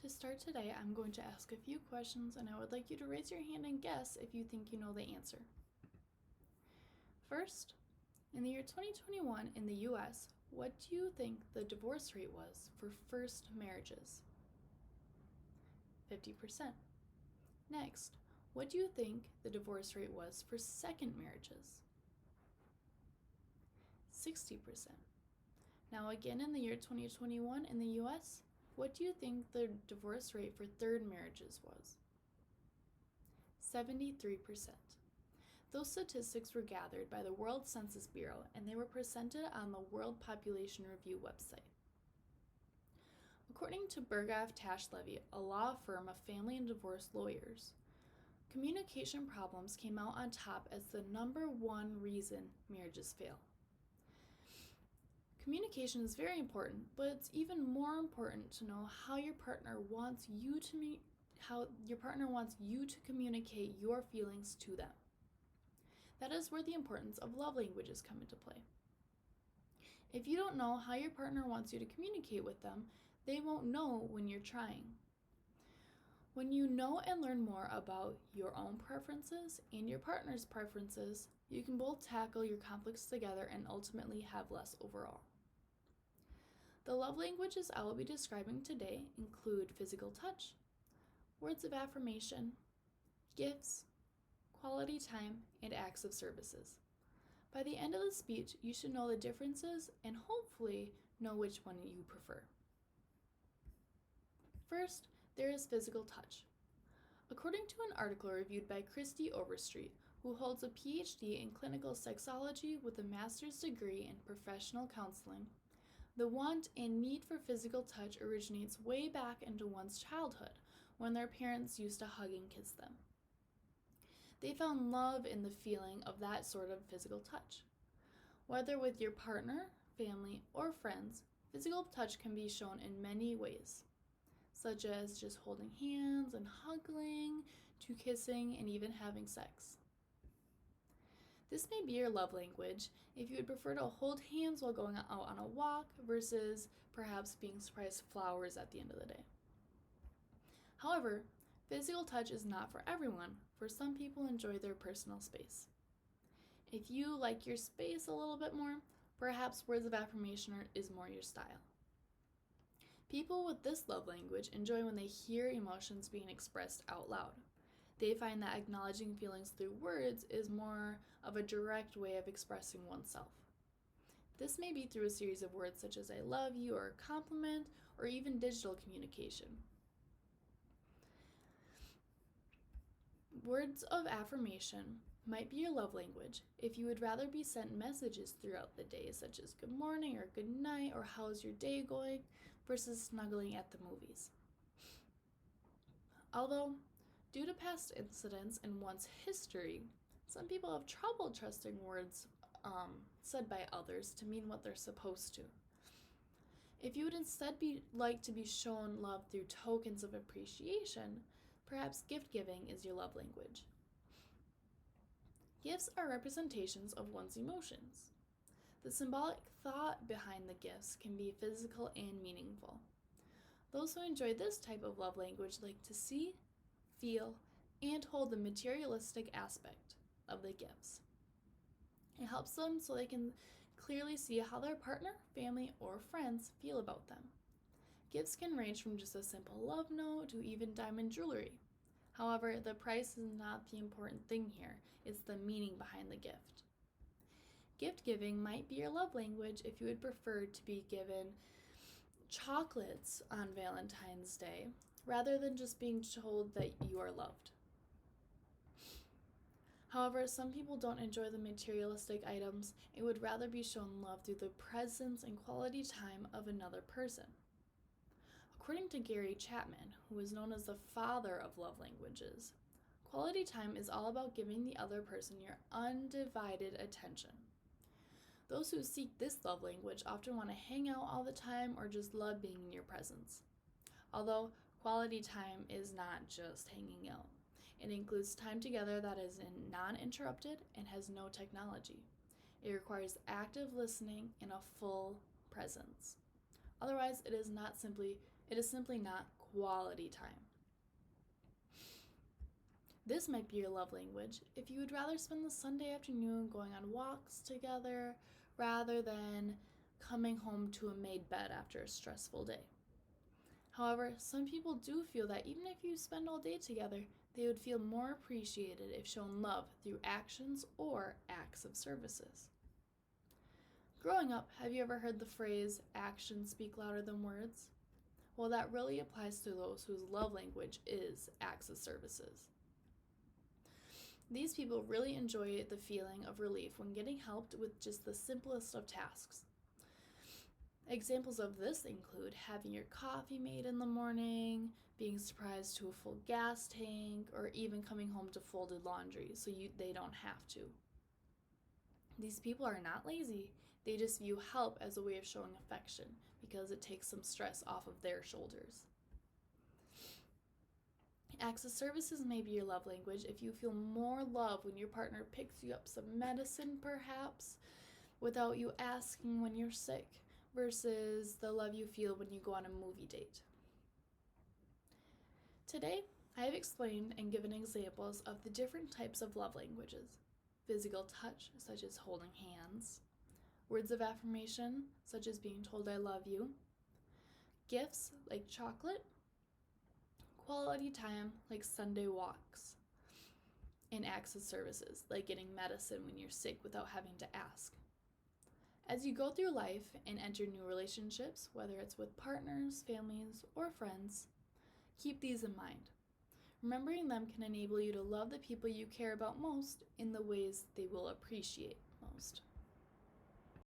To start today, I'm going to ask a few questions and I would like you to raise your hand and guess if you think you know the answer. First, in the year 2021 in the US, what do you think the divorce rate was for first marriages? 50%. Next, what do you think the divorce rate was for second marriages? 60%. Now again in the year 2021 in the US, what do you think the divorce rate for third marriages was? 73%. Those statistics were gathered by the World Census Bureau and they were presented on the World Population Review website. According to Berghoff Tash Levy, a law firm of family and divorce lawyers, communication problems came out on top as the number one reason marriages fail. Communication is very important, but it's even more important to know how your partner wants you to communicate your feelings to them. That is where the importance of love languages come into play. If you don't know how your partner wants you to communicate with them, they won't know when you're trying. When you know and learn more about your own preferences and your partner's preferences, you can both tackle your conflicts together and ultimately have less overall. The love languages I will be describing today include physical touch, words of affirmation, gifts, quality time, and acts of services. By the end of the speech, you should know the differences and hopefully know which one you prefer. First, there is physical touch. According to an article reviewed by Christy Overstreet, who holds a PhD in clinical sexology with a master's degree in professional counseling, the want and need for physical touch originates way back into one's childhood when their parents used to hug and kiss them. They found love in the feeling of that sort of physical touch. Whether with your partner, family, or friends, physical touch can be shown in many ways, such as just holding hands and hugging, to kissing, and even having sex. This may be your love language if you would prefer to hold hands while going out on a walk versus perhaps being surprised flowers at the end of the day. However, physical touch is not for everyone, for some people enjoy their personal space. If you like your space a little bit more, perhaps words of affirmation is more your style. People with this love language enjoy when they hear emotions being expressed out loud. They find that acknowledging feelings through words is more of a direct way of expressing oneself. This may be through a series of words such as I love you or a compliment or even digital communication. Words of affirmation might be your love language if you would rather be sent messages throughout the day such as good morning or good night or how's your day going versus snuggling at the movies. Although, due to past incidents in one's history, some people have trouble trusting words said by others to mean what they're supposed to. If you would instead like to be shown love through tokens of appreciation, perhaps gift giving is your love language. Gifts are representations of one's emotions. The symbolic thought behind the gifts can be physical and meaningful. Those who enjoy this type of love language like to see, feel, and hold the materialistic aspect of the gifts. It helps them so they can clearly see how their partner, family, or friends feel about them. Gifts can range from just a simple love note to even diamond jewelry. However, the price is not the important thing here, it's the meaning behind the gift. Gift giving might be your love language if you would prefer to be given chocolates on Valentine's Day rather than just being told that you are loved. However, some people don't enjoy the materialistic items and would rather be shown love through the presence and quality time of another person. According to Gary Chapman, who is known as the father of love languages, quality time is all about giving the other person your undivided attention. Those who seek this love language often want to hang out all the time or just love being in your presence. Although quality time is not just hanging out. It includes time together that is non-interrupted and has no technology. It requires active listening and a full presence. Otherwise, it is simply not quality time. This might be your love language if you would rather spend the Sunday afternoon going on walks together rather than coming home to a made bed after a stressful day. However, some people do feel that even if you spend all day together, they would feel more appreciated if shown love through actions or acts of services. Growing up, have you ever heard the phrase, actions speak louder than words? Well, that really applies to those whose love language is acts of services. These people really enjoy the feeling of relief when getting helped with just the simplest of tasks. Examples of this include having your coffee made in the morning, being surprised to a full gas tank, or even coming home to folded laundry so they don't have to. These people are not lazy, they just view help as a way of showing affection because it takes some stress off of their shoulders. Acts of services may be your love language if you feel more love when your partner picks you up some medicine, perhaps, without you asking when you're sick, versus the love you feel when you go on a movie date. Today, I have explained and given examples of the different types of love languages. Physical touch, such as holding hands. Words of affirmation, such as being told I love you. Gifts, like chocolate. Quality time, like Sunday walks. And acts of services, like getting medicine when you're sick without having to ask. As you go through life and enter new relationships, whether it's with partners, families, or friends, keep these in mind. Remembering them can enable you to love the people you care about most in the ways they will appreciate most.